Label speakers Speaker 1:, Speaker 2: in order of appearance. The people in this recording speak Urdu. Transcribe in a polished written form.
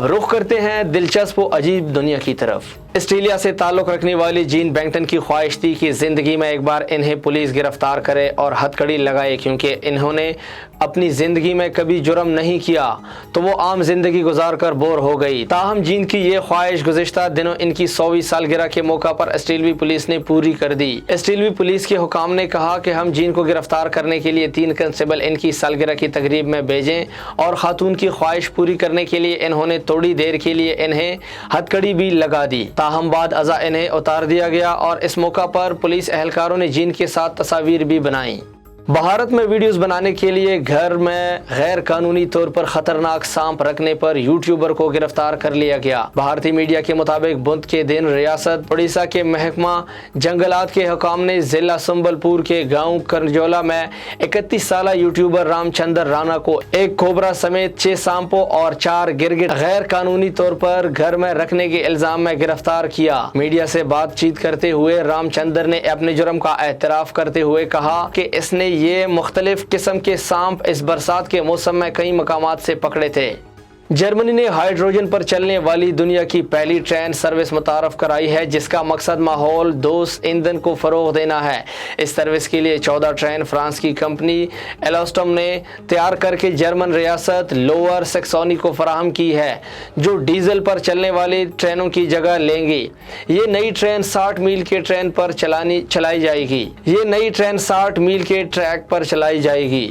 Speaker 1: اب رخ کرتے ہیں دلچسپ و عجیب دنیا کی طرف۔ آسٹریلیا سے تعلق رکھنے والی جین بینکٹن کی خواہش تھی کہ زندگی میں ایک بار انہیں پولیس گرفتار کرے اور ہتھکڑی لگائے، کیونکہ انہوں نے اپنی زندگی میں کبھی جرم نہیں کیا تو وہ عام زندگی گزار کر بور ہو گئی۔ تاہم جین کی یہ خواہش گزشتہ دنوں ان کی 100ویں سالگرہ کے موقع پر آسٹریلوی پولیس نے پوری کر دی۔ آسٹریلوی پولیس کے حکام نے کہا کہ ہم جین کو گرفتار کرنے کے لیے 3 کنسٹیبل ان کی سالگرہ کی تقریب میں بھیجیں، اور خاتون کی خواہش پوری کرنے کے لیے انہوں نے تھوڑی دیر کے لیے انہیں ہتھکڑی بھی لگا دی۔ تاہم بعد ازاں انہیں اتار دیا گیا، اور اس موقع پر پولیس اہلکاروں نے جین کے ساتھ تصاویر بھی بنائیں۔ بھارت میں ویڈیوز بنانے کے لیے گھر میں غیر قانونی طور پر خطرناک سانپ رکھنے پر یوٹیوبر کو گرفتار کر لیا گیا۔ بھارتی میڈیا کے مطابق بدھ کے دن ریاست اڑیسہ کے محکمہ جنگلات کے حکام نے ضلع سنبل پور کے گاؤں کرنجولا میں 31 سالہ یوٹیوبر رام چندر رانا کو ایک کوبرا سمیت 6 سانپوں اور 4 گرگٹ غیر قانونی طور پر گھر میں رکھنے کے الزام میں گرفتار کیا۔ میڈیا سے بات چیت کرتے ہوئے رام چندر نے اپنے جرم کا اعتراف کرتے ہوئے کہا کہ اس نے یہ مختلف قسم کے سانپ اس برسات کے موسم میں کئی مقامات سے پکڑے تھے۔ جرمنی نے ہائیڈروجن پر چلنے والی دنیا کی پہلی ٹرین سروس متعارف کرائی ہے، جس کا مقصد ماحول دوست ایندھن کو فروغ دینا ہے۔ اس سروس کے لیے 14 ٹرین فرانس کی کمپنی ایلوسٹم نے تیار کر کے جرمن ریاست لوور سیکسونی کو فراہم کی ہے، جو ڈیزل پر چلنے والی ٹرینوں کی جگہ لیں گی۔ یہ نئی ٹرین 60 میل کے ٹرین پر چلائی جائے گی۔ یہ نئی ٹرین 60 میل کے ٹریک پر چلائی جائے گی۔